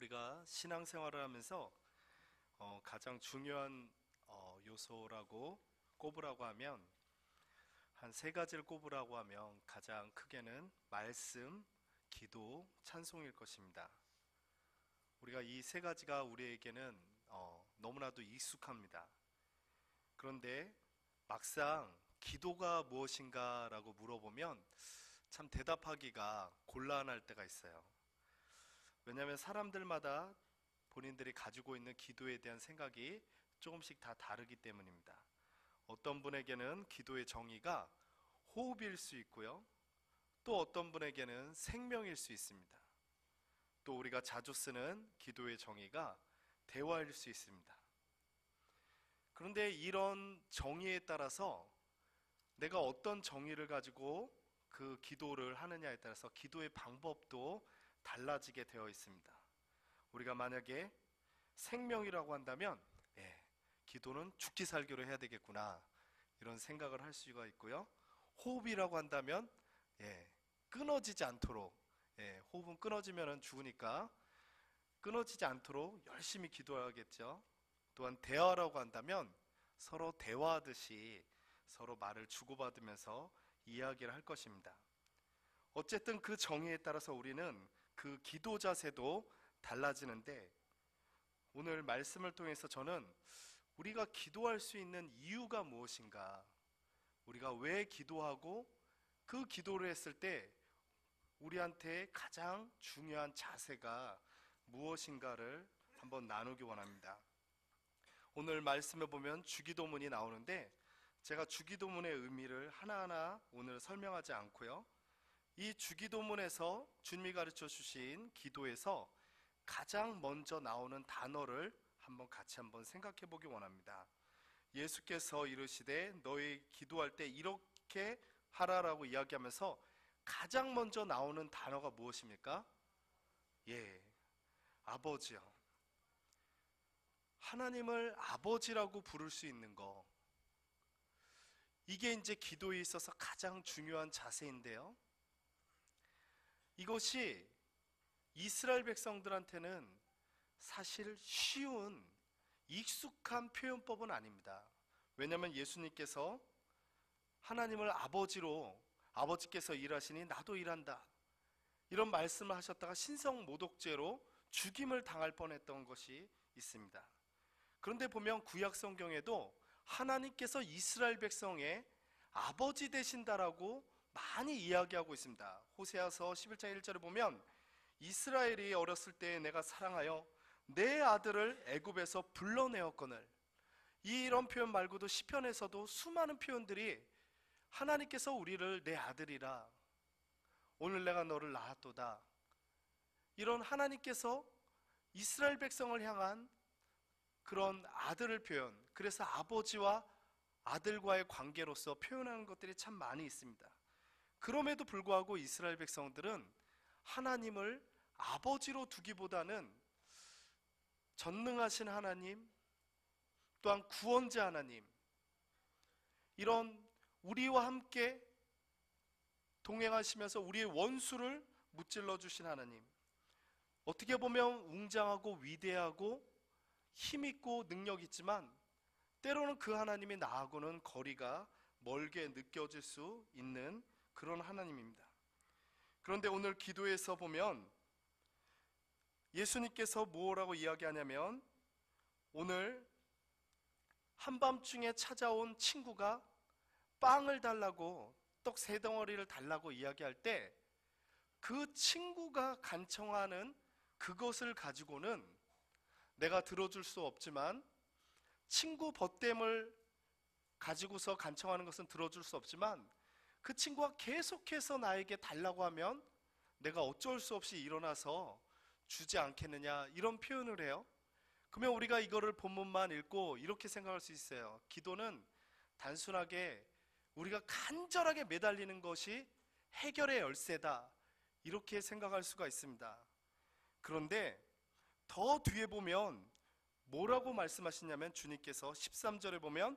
우리가 신앙생활을 하면서 가장 중요한 요소라고 꼽으라고 하면 한 세 가지를 꼽으라고 하면 가장 크게는 말씀, 기도, 찬송일 것입니다. 우리가 이 세 가지가 우리에게는 너무나도 익숙합니다. 그런데 막상 기도가 무엇인가라고 물어보면 참 대답하기가 곤란할 때가 있어요. 왜냐하면 사람들마다 본인들이 가지고 있는 기도에 대한 생각이 조금씩 다 다르기 때문입니다. 어떤 분에게는 기도의 정의가 호흡일 수 있고요, 또 어떤 분에게는 생명일 수 있습니다. 또 우리가 자주 쓰는 기도의 정의가 대화일 수 있습니다. 그런데 이런 정의에 따라서 내가 어떤 정의를 가지고 그 기도를 하느냐에 따라서 기도의 방법도 달라지게 되어 있습니다. 우리가 만약에 생명이라고 한다면 기도는 죽기 살기로 해야 되겠구나, 이런 생각을 할 수가 있고요. 호흡이라고 한다면 끊어지지 않도록, 호흡은 끊어지면 죽으니까 끊어지지 않도록 열심히 기도해야겠죠. 또한 대화라고 한다면 서로 대화하듯이 서로 말을 주고받으면서 이야기를 할 것입니다. 어쨌든 그 정의에 따라서 우리는 그 기도 자세도 달라지는데, 오늘 말씀을 통해서 저는 우리가 기도할 수 있는 이유가 무엇인가, 우리가 왜 기도하고 그 기도를 했을 때 우리한테 가장 중요한 자세가 무엇인가를 한번 나누기 원합니다. 오늘 말씀에 보면 주기도문이 나오는데, 제가 주기도문의 의미를 하나하나 오늘 설명하지 않고요, 이 주기도문에서 주님이 가르쳐 주신 기도에서 가장 먼저 나오는 단어를 같이 생각해 보기 원합니다. 예수께서 이르시되 너희 기도할 때 이렇게 하라라고 이야기하면서 가장 먼저 나오는 단어가 무엇입니까? 아버지요. 하나님을 아버지라고 부를 수 있는 거, 이게 이제 기도에 있어서 가장 중요한 자세인데요, 이것이 이스라엘 백성들한테는 사실 쉬운 익숙한 표현법은 아닙니다. 왜냐하면 예수님께서 하나님을 아버지로, 아버지께서 일하시니 나도 일한다, 이런 말씀을 하셨다가 신성모독죄로 죽임을 당할 뻔했던 것이 있습니다. 그런데 보면 구약 성경에도 하나님께서 이스라엘 백성의 아버지 되신다라고 많이 이야기하고 있습니다. 호세아서 11장 1절에 보면 이스라엘이 어렸을 때 내가 사랑하여 내 아들을 애굽에서 불러내었거늘, 이런 표현 말고도 시편에서도 수많은 표현들이 하나님께서 우리를 내 아들이라, 오늘 내가 너를 낳았도다, 이런 하나님께서 이스라엘 백성을 향한 그런 아들을 표현, 그래서 아버지와 아들과의 관계로서 표현하는 것들이 참 많이 있습니다. 그럼에도 불구하고 이스라엘 백성들은 하나님을 아버지로 두기보다는 전능하신 하나님, 또한 구원자 하나님, 이런 우리와 함께 동행하시면서 우리의 원수를 무찔러 주신 하나님, 어떻게 보면 웅장하고 위대하고 힘있고 능력 있지만 때로는 그 하나님이 나하고는 거리가 멀게 느껴질 수 있는 그런 하나님입니다. 그런데 오늘 기도에서 보면 예수님께서 뭐라고 이야기하냐면, 오늘 한밤중에 찾아온 친구가 빵을 달라고, 떡 3덩어리를 달라고 이야기할 때 그 친구가 간청하는 그것을 가지고는 내가 들어줄 수 없지만, 친구 벗됨을 가지고서 간청하는 것은 들어줄 수 없지만, 그 친구가 계속해서 나에게 달라고 하면 내가 어쩔 수 없이 일어나서 주지 않겠느냐, 이런 표현을 해요. 그러면 우리가 이거를 본문만 읽고 이렇게 생각할 수 있어요. 기도는 단순하게 우리가 간절하게 매달리는 것이 해결의 열쇠다, 이렇게 생각할 수가 있습니다. 그런데 더 뒤에 보면 뭐라고 말씀하시냐면, 주님께서 13절에 보면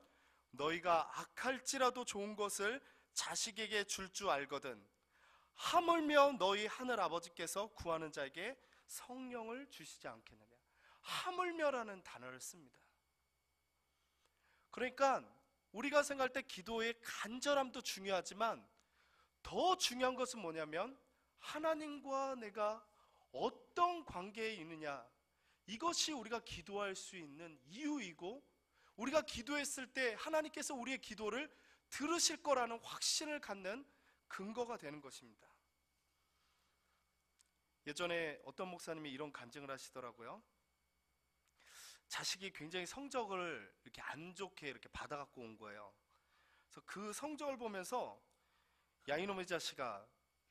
너희가 악할지라도 좋은 것을 자식에게 줄 줄 알거든 하물며 너희 하늘 아버지께서 구하는 자에게 성령을 주시지 않겠느냐. 하물며라는 단어를 씁니다. 그러니까 우리가 생각할 때 기도의 간절함도 중요하지만 더 중요한 것은 뭐냐면 하나님과 내가 어떤 관계에 있느냐, 이것이 우리가 기도할 수 있는 이유이고, 우리가 기도했을 때 하나님께서 우리의 기도를 들으실 거라는 확신을 갖는 근거가 되는 것입니다. 예전에 어떤 목사님이 이런 간증을 하시더라고요. 자식이 굉장히 성적을 이렇게 안 좋게 이렇게 받아갖고 온 거예요. 그래서 그 성적을 보면서 야, 이놈의 자식아,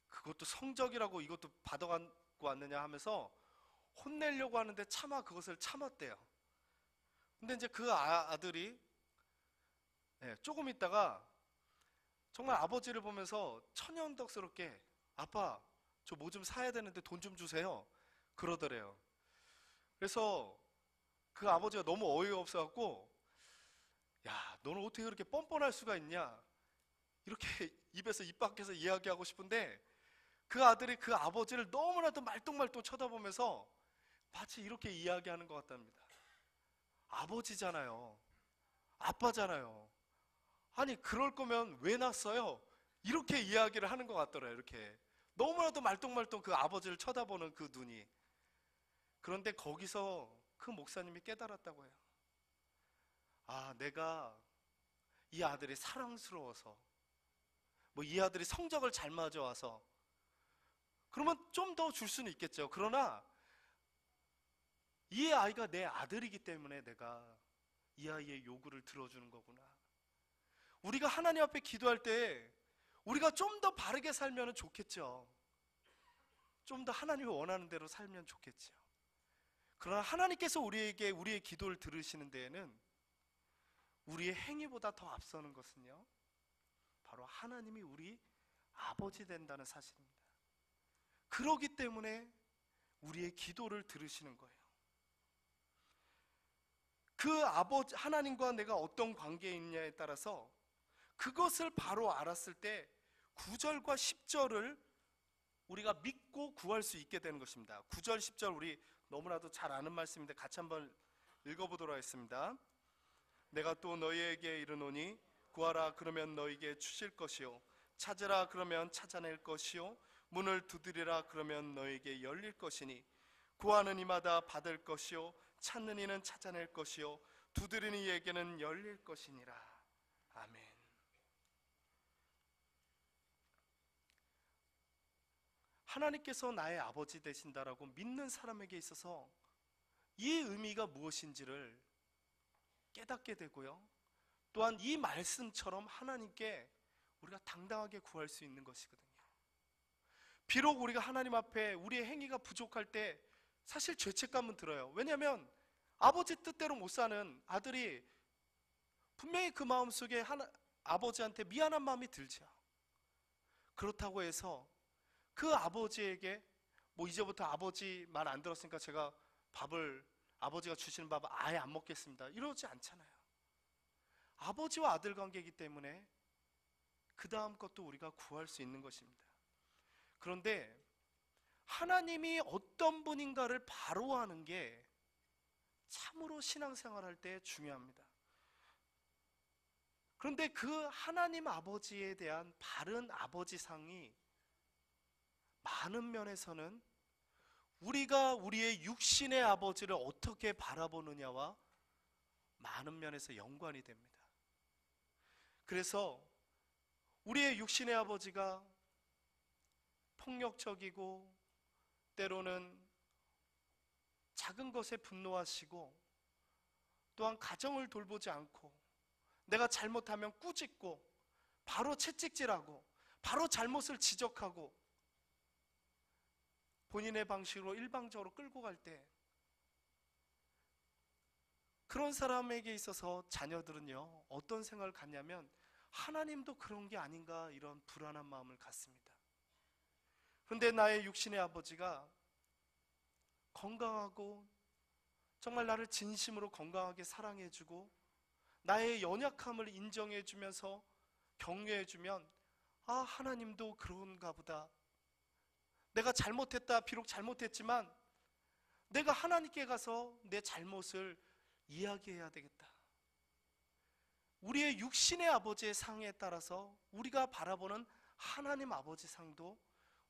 그것도 성적이라고 이것도 받아갖고 왔느냐 하면서 혼내려고 하는데 차마 그것을 참았대요. 근데 이제 그 아들이 조금 있다가 정말 아버지를 보면서 천연덕스럽게 아빠, 저 뭐 좀 사야 되는데 돈 좀 주세요, 그러더래요. 그래서 그 아버지가 너무 어이가 없어갖고 야, 너는 어떻게 그렇게 뻔뻔할 수가 있냐, 이렇게 입에서 입 밖에서 이야기하고 싶은데 그 아들이 그 아버지를 너무나도 말똥말똥 쳐다보면서 마치 이렇게 이야기하는 것 같답니다. 아버지잖아요, 아빠잖아요, 아니 그럴 거면 왜 낳았어요? 이렇게 이야기를 하는 것 같더래요. 이렇게 너무나도 말똥말똥 그 아버지를 쳐다보는 그 눈이. 그런데 거기서 그 목사님이 깨달았다고 해요. 아, 내가 이 아들이 사랑스러워서, 뭐 이 아들이 성적을 잘 맞아와서 그러면 좀 더 줄 수는 있겠죠. 그러나 이 아이가 내 아들이기 때문에 내가 이 아이의 요구를 들어주는 거구나. 우리가 하나님 앞에 기도할 때 우리가 좀 더 바르게 살면 좋겠죠. 좀 더 하나님이 원하는 대로 살면 좋겠죠. 그러나 하나님께서 우리에게 우리의 기도를 들으시는 데에는 우리의 행위보다 더 앞서는 것은요, 바로 하나님이 우리 아버지 된다는 사실입니다. 그러기 때문에 우리의 기도를 들으시는 거예요. 그 아버지 하나님과 내가 어떤 관계에 있냐에 따라서 그것을 바로 알았을 때 9절과 10절을 우리가 믿고 구할 수 있게 되는 것입니다. 9절 10절 우리 너무나도 잘 아는 말씀인데 같이 한번 읽어보도록 하겠습니다. 내가 또 너희에게 이르노니 구하라 그러면 너희에게 주실 것이요, 찾으라 그러면 찾아낼 것이요, 문을 두드리라 그러면 너희에게 열릴 것이니 구하는 이마다 받을 것이요, 찾는 이는 찾아낼 것이요, 두드리는 이에게는 열릴 것이니라. 아멘. 하나님께서 나의 아버지 되신다라고 믿는 사람에게 있어서 이 의미가 무엇인지를 깨닫게 되고요, 또한 이 말씀처럼 하나님께 우리가 당당하게 구할 수 있는 것이거든요. 비록 우리가 하나님 앞에 우리의 행위가 부족할 때 사실 죄책감은 들어요. 왜냐하면 아버지 뜻대로 못 사는 아들이 분명히 그 마음속에 아버지한테 미안한 마음이 들죠. 그렇다고 해서 그 아버지에게 뭐 이제부터 아버지 말 안 들었으니까 제가 밥을, 아버지가 주시는 밥을 아예 안 먹겠습니다, 이러지 않잖아요. 아버지와 아들 관계이기 때문에 그 다음 것도 우리가 구할 수 있는 것입니다. 그런데 하나님이 어떤 분인가를 바로 아는 게 참으로 신앙생활할 때 중요합니다. 그런데 그 하나님 아버지에 대한 바른 아버지상이 많은 면에서는 우리가 우리의 육신의 아버지를 어떻게 바라보느냐와 많은 면에서 연관이 됩니다. 그래서 우리의 육신의 아버지가 폭력적이고 때로는 작은 것에 분노하시고 또한 가정을 돌보지 않고 내가 잘못하면 꾸짖고 바로 채찍질하고 바로 잘못을 지적하고 본인의 방식으로 일방적으로 끌고 갈 때 그런 사람에게 있어서 자녀들은요 어떤 생각을 갖냐면 하나님도 그런 게 아닌가 이런 불안한 마음을 갖습니다. 그런데 나의 육신의 아버지가 건강하고 정말 나를 진심으로 건강하게 사랑해주고 나의 연약함을 인정해주면서 격려해주면 아, 하나님도 그런가 보다. 내가 잘못했다, 비록 잘못했지만 내가 하나님께 가서 내 잘못을 이야기해야 되겠다. 우리의 육신의 아버지의 상에 따라서 우리가 바라보는 하나님 아버지 상도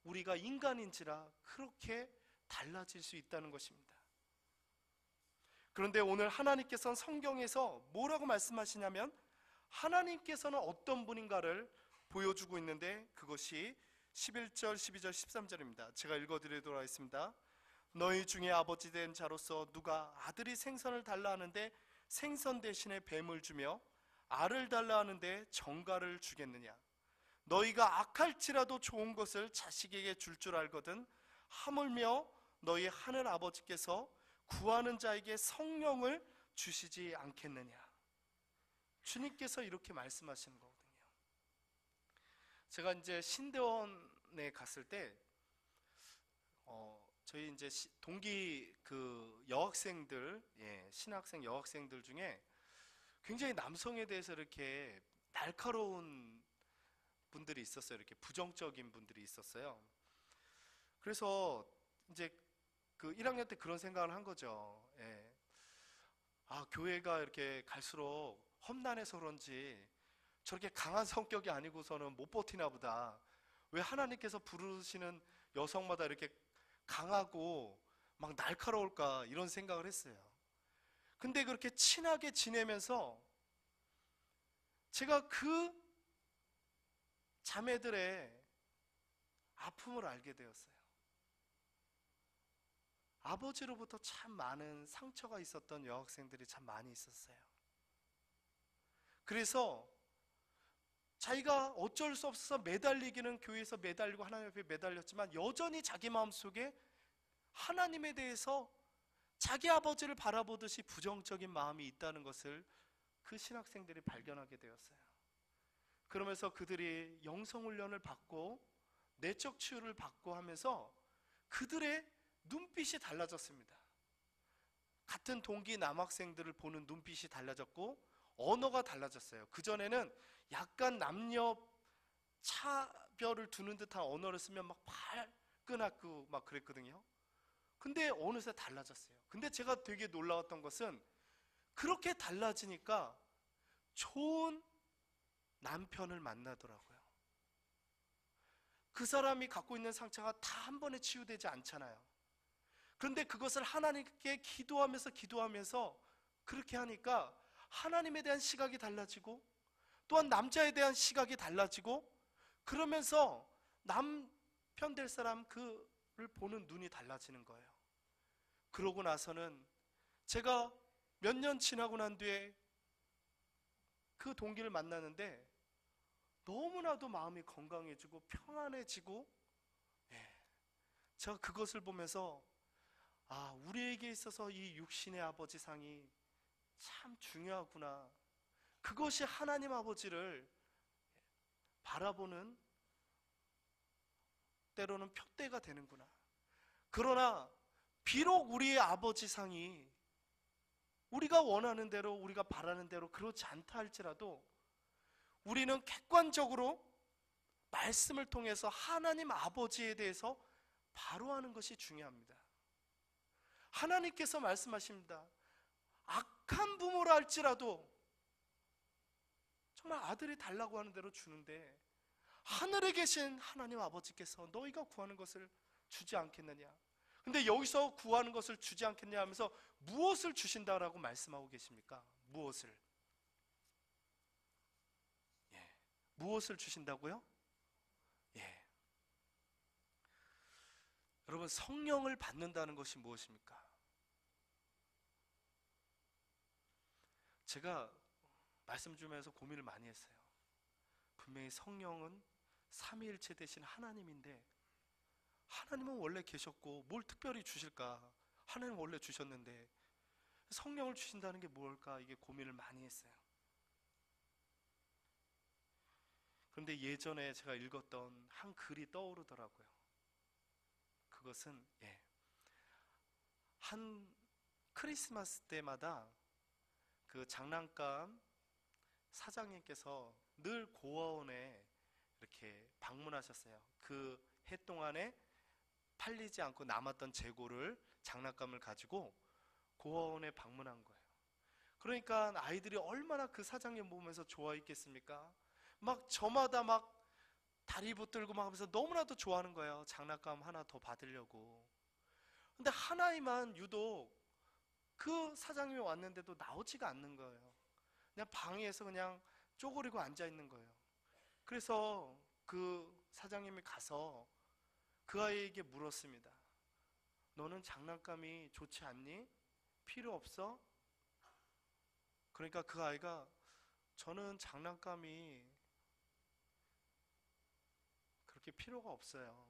우리가 인간인지라 그렇게 달라질 수 있다는 것입니다. 그런데 오늘 하나님께서는 성경에서 뭐라고 말씀하시냐면 하나님께서는 어떤 분인가를 보여주고 있는데 그것이 11절, 12절, 13절입니다. 제가 읽어드리도록 하겠습니다. 너희 중에 아버지 된 자로서 누가 아들이 생선을 달라 하는데 생선 대신에 뱀을 주며 알을 달라 하는데 정갈을 주겠느냐? 너희가 악할지라도 좋은 것을 자식에게 줄 알거든 하물며 너희 하늘 아버지께서 구하는 자에게 성령을 주시지 않겠느냐? 주님께서 이렇게 말씀하시는 거거든요. 제가 이제 신대원에 갔을 때 저희 이제 동기 그 여학생들, 신학생 여학생들 중에 굉장히 남성에 대해서 이렇게 날카로운 분들이 있었어요. 이렇게 부정적인 분들이 있었어요. 그래서 이제 그 1학년 때 그런 생각을 한 거죠. 교회가 이렇게 갈수록 험난해서 그런지 저렇게 강한 성격이 아니고서는 못 버티나 보다. 왜 하나님께서 부르시는 여성마다 이렇게 강하고 막 날카로울까 이런 생각을 했어요. 근데 그렇게 친하게 지내면서 제가 그 자매들의 아픔을 알게 되었어요. 아버지로부터 참 많은 상처가 있었던 여학생들이 참 많이 있었어요. 그래서 자기가 어쩔 수 없어서 매달리기는 교회에서 매달리고 하나님 앞에 매달렸지만 여전히 자기 마음속에 하나님에 대해서 자기 아버지를 바라보듯이 부정적인 마음이 있다는 것을 그 신학생들이 발견하게 되었어요. 그러면서 그들이 영성훈련을 받고 내적 치유를 받고 하면서 그들의 눈빛이 달라졌습니다. 같은 동기 남학생들을 보는 눈빛이 달라졌고 언어가 달라졌어요. 그전에는 약간 남녀 차별을 두는 듯한 언어를 쓰면 막 발끈하고 막 그랬거든요. 근데 어느새 달라졌어요. 근데 제가 되게 놀라웠던 것은 그렇게 달라지니까 좋은 남편을 만나더라고요. 그 사람이 갖고 있는 상처가 다 한 번에 치유되지 않잖아요. 그런데 그것을 하나님께 기도하면서 그렇게 하니까 하나님에 대한 시각이 달라지고 또한 남자에 대한 시각이 달라지고 그러면서 남편 될 사람 그를 보는 눈이 달라지는 거예요. 그러고 나서는 제가 몇 년 지나고 난 뒤에 그 동기를 만나는데 너무나도 마음이 건강해지고 평안해지고 제가 그것을 보면서 우리에게 있어서 이 육신의 아버지 상이 참 중요하구나. 그것이 하나님 아버지를 바라보는 때로는 표대가 되는구나. 그러나 비록 우리의 아버지 상이 우리가 원하는 대로 우리가 바라는 대로 그렇지 않다 할지라도 우리는 객관적으로 말씀을 통해서 하나님 아버지에 대해서 바로 하는 것이 중요합니다. 하나님께서 말씀하십니다. 악한 부모라 할지라도 정말 아들이 달라고 하는 대로 주는데 하늘에 계신 하나님 아버지께서 너희가 구하는 것을 주지 않겠느냐. 근데 여기서 구하는 것을 주지 않겠냐 하면서 무엇을 주신다라고 말씀하고 계십니까? 무엇을? 무엇을 주신다고요? 여러분, 성령을 받는다는 것이 무엇입니까? 제가 말씀 주면서 고민을 많이 했어요. 분명히 성령은 삼위일체 되신 하나님인데 하나님은 원래 계셨고 뭘 특별히 주실까? 하나님은 원래 주셨는데 성령을 주신다는 게 뭘까? 이게 고민을 많이 했어요. 그런데 예전에 제가 읽었던 한 글이 떠오르더라고요. 그것은 한 크리스마스 때마다 그 장난감 사장님께서 늘 고아원에 이렇게 방문하셨어요. 그 해 동안에 팔리지 않고 남았던 재고를, 장난감을 가지고 고아원에 방문한 거예요. 그러니까 아이들이 얼마나 그 사장님 보면서 좋아했겠습니까? 막 저마다 막 다리 붙들고 막 하면서 너무나도 좋아하는 거예요. 장난감 하나 더 받으려고. 근데 하나이만 유독 그 사장님이 왔는데도 나오지가 않는 거예요. 그냥 방에서 그냥 쪼그리고 앉아 있는 거예요. 그래서 그 사장님이 가서 그 아이에게 물었습니다. 너는 장난감이 좋지 않니? 필요 없어? 그러니까 그 아이가 저는 장난감이 그렇게 필요가 없어요.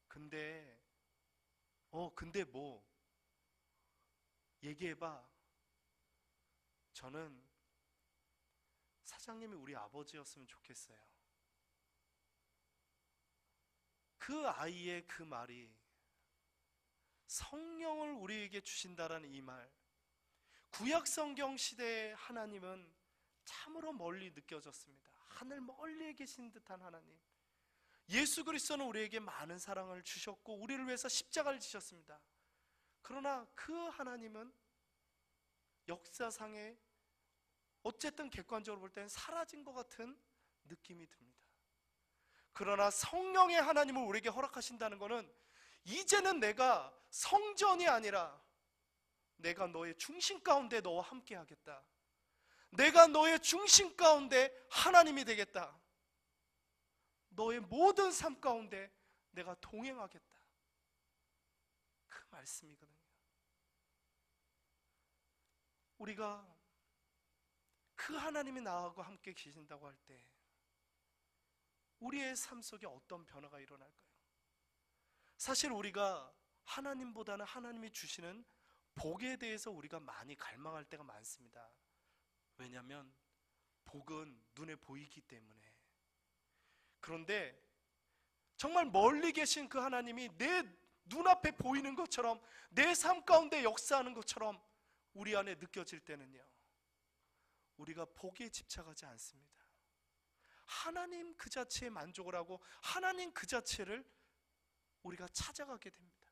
근데 근데 뭐 얘기해봐. 저는 사장님이 우리 아버지였으면 좋겠어요. 그 아이의 그 말이 성령을 우리에게 주신다라는 이 말, 구약성경 시대의 하나님은 참으로 멀리 느껴졌습니다. 하늘 멀리에 계신 듯한 하나님. 예수 그리스도는 우리에게 많은 사랑을 주셨고 우리를 위해서 십자가를 지셨습니다. 그러나 그 하나님은 역사상에 어쨌든 객관적으로 볼 때는 사라진 것 같은 느낌이 듭니다. 그러나 성령의 하나님을 우리에게 허락하신다는 것은 이제는 내가 성전이 아니라 내가 너의 중심 가운데 너와 함께 하겠다. 내가 너의 중심 가운데 하나님이 되겠다. 너의 모든 삶 가운데 내가 동행하겠다. 그 말씀이거든요. 우리가 그 하나님이 나하고 함께 계신다고 할 때 우리의 삶 속에 어떤 변화가 일어날까요? 사실 우리가 하나님보다는 하나님이 주시는 복에 대해서 우리가 많이 갈망할 때가 많습니다. 왜냐하면 복은 눈에 보이기 때문에. 그런데 정말 멀리 계신 그 하나님이 내 눈앞에 보이는 것처럼, 내 삶 가운데 역사하는 것처럼 우리 안에 느껴질 때는요, 우리가 복에 집착하지 않습니다. 하나님 그 자체에 만족을 하고 하나님 그 자체를 우리가 찾아가게 됩니다.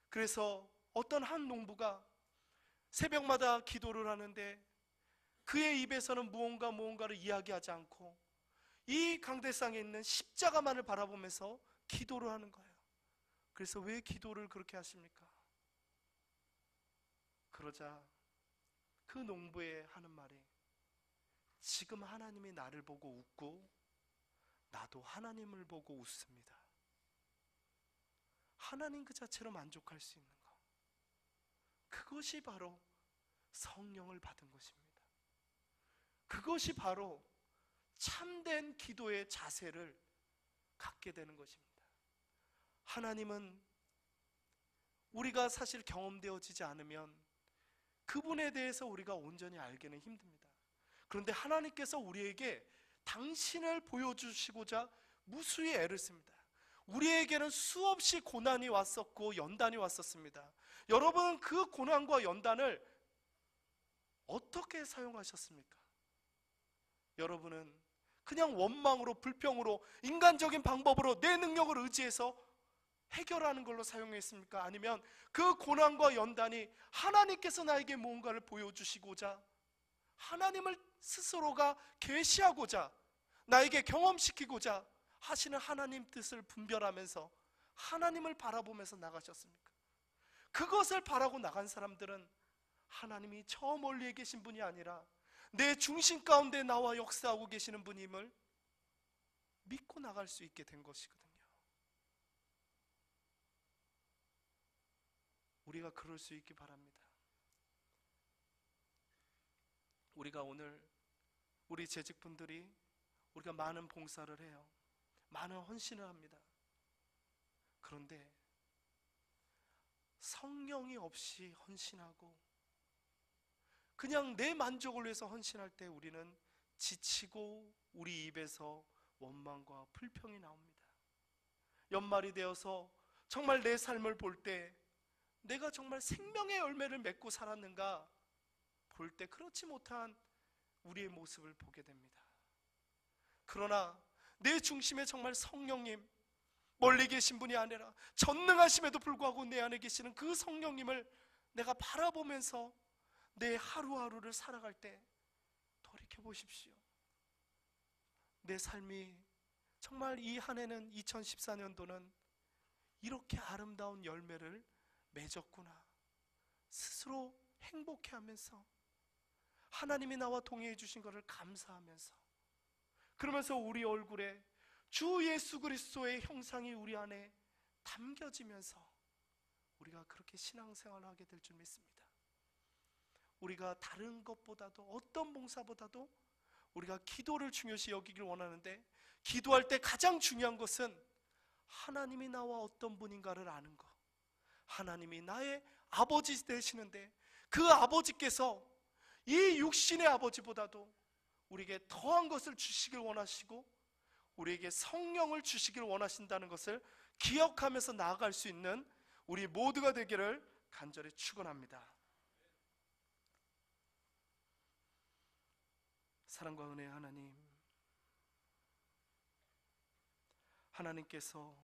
그래서 어떤 한 농부가 새벽마다 기도를 하는데 그의 입에서는 무언가를 이야기하지 않고 이 강대상에 있는 십자가만을 바라보면서 기도를 하는 거예요. 그래서 왜 기도를 그렇게 하십니까? 그러자 그 농부의 하는 말이, 지금 하나님이 나를 보고 웃고 나도 하나님을 보고 웃습니다. 하나님 그 자체로 만족할 수 있는 것, 그것이 바로 성령을 받은 것입니다. 그것이 바로 참된 기도의 자세를 갖게 되는 것입니다. 하나님은 우리가 사실 경험되어지지 않으면 그분에 대해서 우리가 온전히 알기는 힘듭니다. 그런데 하나님께서 우리에게 당신을 보여주시고자 무수히 애를 씁니다. 우리에게는 수없이 고난이 왔었고 연단이 왔었습니다. 여러분, 그 고난과 연단을 어떻게 사용하셨습니까? 여러분은 그냥 원망으로, 불평으로, 인간적인 방법으로 내 능력을 의지해서 해결하는 걸로 사용했습니까? 아니면 그 고난과 연단이 하나님께서 나에게 무언가를 보여주시고자, 하나님을 스스로가 계시하고자, 나에게 경험시키고자 하시는 하나님 뜻을 분별하면서 하나님을 바라보면서 나가셨습니까? 그것을 바라고 나간 사람들은 하나님이 저 멀리에 계신 분이 아니라 내 중심 가운데 나와 역사하고 계시는 분임을 믿고 나갈 수 있게 된 것이거든요. 우리가 그럴 수 있기 바랍니다. 우리가 오늘 우리 재직분들이 우리가 많은 봉사를 해요. 많은 헌신을 합니다. 그런데 성령이 없이 헌신하고 그냥 내 만족을 위해서 헌신할 때 우리는 지치고 우리 입에서 원망과 불평이 나옵니다. 연말이 되어서 정말 내 삶을 볼 때 내가 정말 생명의 열매를 맺고 살았는가 볼 때 그렇지 못한 우리의 모습을 보게 됩니다. 그러나 내 중심에 정말 성령님, 멀리 계신 분이 아니라 전능하심에도 불구하고 내 안에 계시는 그 성령님을 내가 바라보면서 내 하루하루를 살아갈 때 돌이켜 보십시오. 내 삶이 정말 이 한 해는 2014년도는 이렇게 아름다운 열매를 맺었구나. 스스로 행복해하면서 하나님이 나와 동행해 주신 것을 감사하면서, 그러면서 우리 얼굴에 주 예수 그리스도의 형상이 우리 안에 담겨지면서 우리가 그렇게 신앙생활을 하게 될 줄 믿습니다. 우리가 다른 것보다도, 어떤 봉사보다도 우리가 기도를 중요시 여기길 원하는데, 기도할 때 가장 중요한 것은 하나님이 나와 어떤 분인가를 아는 것. 하나님이 나의 아버지 되시는데 그 아버지께서 이 육신의 아버지보다도 우리에게 더한 것을 주시길 원하시고 우리에게 성령을 주시길 원하신다는 것을 기억하면서 나아갈 수 있는 우리 모두가 되기를 간절히 축원합니다. 사랑과 은혜의 하나님, 하나님께서